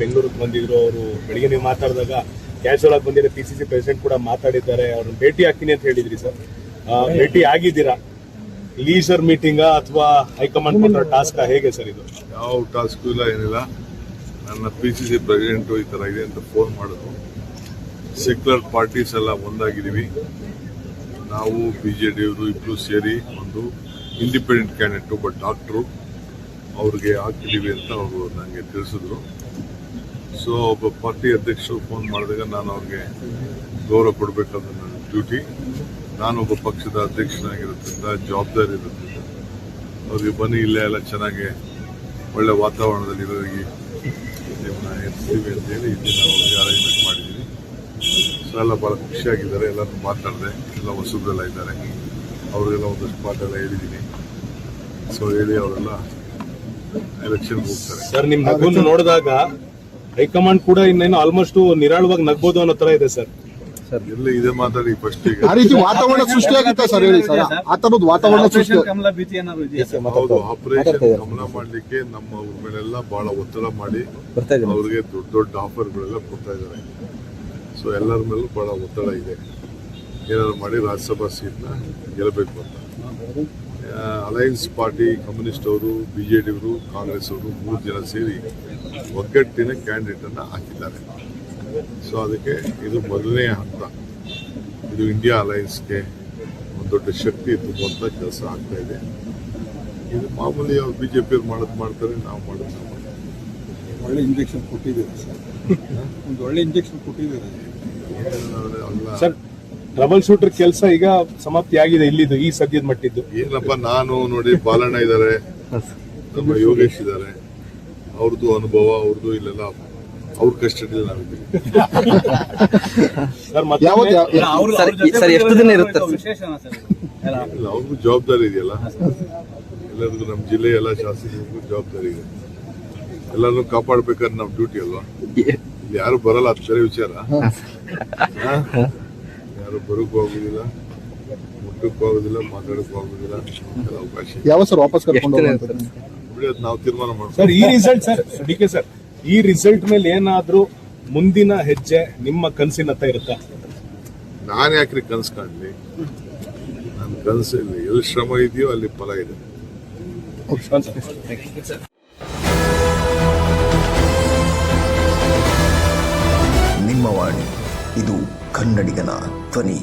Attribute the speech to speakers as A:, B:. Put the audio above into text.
A: ಬೆಂಗಳೂರಿಗೆ ಬಂದಿದ್ರು. ಅವರು ಬೆಳಿಗ್ಗೆ ನೀವು ಮಾತಾಡಿದಾಗ ಕ್ಯಾಶುವಲ್ ಆಗಿ ಬಂದಿರೋ PCC ಪ್ರೆಸಿಡೆಂಟ್ ಕೂಡ ಮಾತಾಡಿದ್ದಾರೆ. ಅವ್ರನ್ನ ಭೇಟಿ ಆಗ್ತೀನಿ ಅಂತ ಹೇಳಿದ್ರಿ ಸರ್, ಭೇಟಿ ಆಗಿದ್ದೀರಾ? ಲೀಸರ್ ಮೀಟಿಂಗ್ ಅಥವಾ ಹೈಕಮಾಂಡ್ ಕೊಟ್ಟ ಟಾಸ್ಕ್ ಹೇಗೆ ಸರ್ ಇದು?
B: ಯಾವ ಟಾಸ್ಕು ಇಲ್ಲ, ಏನಿಲ್ಲ. ನನ್ನ PCC ಪ್ರೆಸಿಡೆಂಟ್ ಈ ತರ ಇದೆ ಅಂತ ಫೋನ್ ಮಾಡಿದ್ರು. ಸೆಕ್ಯುಲರ್ ಪಾರ್ಟೀಸ್ ಎಲ್ಲ ಒಂದಾಗಿದ್ದೀವಿ. ನಾವು BJD ಅವರು ಇಬ್ರು ಸೇರಿ ಒಂದು ಇಂಡಿಪೆಂಡೆಂಟ್ ಕ್ಯಾಂಡಿಡೇಟ್ ಒಬ್ಬ ಡಾಕ್ಟ್ರು ಅವ್ರಿಗೆ ಹಾಕಿದ್ದೀವಿ ಅಂತ ಅವರು ನನಗೆ ತಿಳಿಸಿದ್ರು. ಸೊ ಒಬ್ಬ ಪಾರ್ಟಿ ಅಧ್ಯಕ್ಷರು ಫೋನ್ ಮಾಡಿದಾಗ ನಾನು ಅವ್ರಿಗೆ ಗೌರವ ಕೊಡಬೇಕಾದ ನನ್ನ ಡ್ಯೂಟಿ. ನಾನೊಬ್ಬ ಪಕ್ಷದ ಅಧ್ಯಕ್ಷನಾಗಿರೋದ್ರಿಂದ ಜವಾಬ್ದಾರಿ ಇರೋದ್ರಿಂದ ಅವ್ರಿಗೆ ಬನ್ನಿ ಇಲ್ಲೇ ಎಲ್ಲ ಚೆನ್ನಾಗಿ ಒಳ್ಳೆ ವಾತಾವರಣದಲ್ಲಿ ಇರೋರಿಗೆ ನಿಮ್ಮನ್ನ ಇರ್ತೀವಿ ಅಂತೇಳಿ ಇಲ್ಲಿ ನಾವು ಅವ್ರಿಗೆ ಅರೇಂಜ್ಮೆಂಟ್ ಮಾಡಿದ್ದೀವಿ. ಸೊ ಎಲ್ಲ ಭಾಳ ಖುಷಿಯಾಗಿದ್ದಾರೆ. ಎಲ್ಲರೂ ಮಾತಾಡಿದೆ, ಎಲ್ಲ ಹೊಸಬ್ರೆಲ್ಲ ಇದ್ದಾರೆ, ಅವ್ರಿಗೆಲ್ಲ ಒಂದಷ್ಟು ಪಾಠ ಎಲ್ಲ ಹೇಳಿದ್ದೀನಿ. ಸೊ ಹೇಳಿ ಅವರೆಲ್ಲ ಎಲೆಕ್ಷನ್ಗೆ ಹೋಗ್ತಾರೆ.
A: ಸರ್, ನಿಮ್ ನಗುವನ್ನು ನೋಡಿದಾಗ ಹೈಕಮಾಂಡ್ ಕೂಡ ಇನ್ನೇನು ಆಲ್ಮೋಸ್ಟ್ ನಿರಾಳವಾಗಿ ನಗ್ಬೋದು ಅನ್ನೋ ತರ ಇದೆ ಸರ್.
B: ಎಲ್ಲ ಇದೆ ಮಾತಾಡಿ ಫಸ್ಟ್.
C: ಆ ರೀತಿ ವಾತಾವರಣ ಸೃಷ್ಟಿಯಾಗುತ್ತೆ ಸರ್, ಹೇಳಿ ಸರ್. ಆ ತರದ ವಾತಾವರಣ ಸೃಷ್ಟಿ.
B: ಹೌದು, ಆಪರೇಷನ್ ಕಮಲ ಮಾಡ್ಲಿಕ್ಕೆ ನಮ್ಮ ಅವ್ರ ಮೇಲೆಲ್ಲ ಬಹಳ ಒತ್ತಡ ಮಾಡಿ ಅವ್ರಿಗೆ ದೊಡ್ಡ ದೊಡ್ಡ ಆಫರ್ಗಳೆಲ್ಲ ಕೊಡ್ತಾ ಇದ್ದಾರೆ. ಸೊ ಎಲ್ಲರ ಮೇಲೂ ಬಹಳ ಒತ್ತಡ ಇದೆ, ಏನಾದ್ರು ಮಾಡಿ ರಾಜ್ಯಸಭಾ ಸೀಟ್ನ ಗೆಲ್ಲಬೇಕು ಅಂತ. ಅಲಯನ್ಸ್ ಪಾರ್ಟಿ, ಕಮ್ಯುನಿಸ್ಟ್ ಅವರು, BJD ಅವರು, ಕಾಂಗ್ರೆಸ್ ಅವರು 3 ಜನ ಸೇರಿ ಒಗ್ಗಟ್ಟಿನ ಕ್ಯಾಂಡಿಡೇಟ್ ಅನ್ನ ಹಾಕಿದ್ದಾರೆ. ಸೊ ಅದಕ್ಕೆ ಇದು ಮೊದಲನೇ ಹಂತ. ಇದು ಇಂಡಿಯಾ ಅಲಯನ್ಸ್ಗೆ ಒಂದು ದೊಡ್ಡ ಶಕ್ತಿ ತುಂಬುವಂತ ಕೆಲಸ ಆಗ್ತಾ ಇದೆ. ಇದು ಮಾಮೂಲಿ ಅವ್ರು BJP ಅವ್ರು ಮಾಡ್ತಾರೆ, ನಾವು ಮಾಡೋದು.
C: ಒಳ್ಳೆ ಇಂಜೆಕ್ಷನ್ ಕೊಟ್ಟಿದ್ದೀರಾ ಸರ್, ಒಂದು ಒಳ್ಳೆ ಇಂಜೆಕ್ಷನ್ ಕೊಟ್ಟಿದ್ದೀರಾ
A: ಸರ್. ಟ್ರಬಲ್ ಶೂಟರ್ ಕೆಲಸ ಈಗ ಸಮಾಪ್ತಿ ಆಗಿದೆ ಇಲ್ಲಿದ್ದು, ಈ ಸದ್ಯದ ಮಟ್ಟಿದ್ದು.
B: ಏನಪ್ಪ, ನಾನು ನೋಡಿ ಬಾಲಣ್ಣ ಇದ್ದಾರೆ, ನಮ್ಮ ಯೋಗೇಶ್ ಇದ್ದಾರೆ, ಅವ್ರದ್ದು ಅನುಭವ, ಅವ್ರದ್ದು ಇಲ್ಲೆಲ್ಲ ಅವ್ರ ಕಸ್ಟಡಿಯಲ್ಲಿ ನಾವಿದ್ದೀವಿ.
D: ಸರ್ ಎಷ್ಟು ದಿನ ಇರುತ್ತೆ?
B: ಇಲ್ಲ, ಅವ್ರಿಗೂ ಜವಾಬ್ದಾರಿ ಇದೆಯಲ್ಲ, ಎಲ್ಲರಿಗೂ ನಮ್ಮ ಜಿಲ್ಲೆ ಎಲ್ಲ ಶಾಸಕರಿಗೂ ಜವಾಬ್ದಾರಿ ಇದೆ. ಎಲ್ಲರನ್ನೂ ಕಾಪಾಡ್ಬೇಕಾದ್ರೆ ನಮ್ಮ ಡ್ಯೂಟಿ ಅಲ್ವಾ. ಇಲ್ಲಿ ಯಾರು ಬರಲ್ಲ, ಅದು ಬೇರೆ ವಿಚಾರ. ಯಾರು ಬರೋಕ್ಕೂ ಆಗುದಿಲ್ಲ, ಮುಟ್ಟಕ್ಕೂ ಆಗುದಿಲ್ಲ, ಮಾತಾಡಕ್ಕೂ ಆಗುದಿಲ್ಲ. ಅವಕಾಶ
C: ಯಾವ ಸರ್ ವಾಪಸ್ ಕರ್ಕೊಂಡು
B: ಬಿಡಿ, ಅದು ನಾವು ತೀರ್ಮಾನ ಮಾಡ್ತೀವಿ.
A: ಸರ್, ಈ ರಿಸಲ್ಟ್ ಸರ್ DK ಸರ್, ಈ ರಿಸಲ್ಟ್ ಮೇಲೆ ಏನಾದ್ರೂ ಮುಂದಿನ ಹೆಜ್ಜೆ ನಿಮ್ಮ ಕನಸಿನತ್ತ ಇರುತ್ತಾ?
B: ನಾನು ಯಾಕ್ರಿ ಕನಸು ಕಾಣಲಿ? ನನ್ನ ಕನಸಲ್ಲಿ ಎಲ್ಲಿ ಶ್ರಮ ಇದೆಯೋ ಅಲ್ಲಿ ಫಲ ಇದೆ.
E: ನಿಮ್ಮ ವಾಣಿ, ಇದು ಕನ್ನಡಿಗನ ಧ್ವನಿ.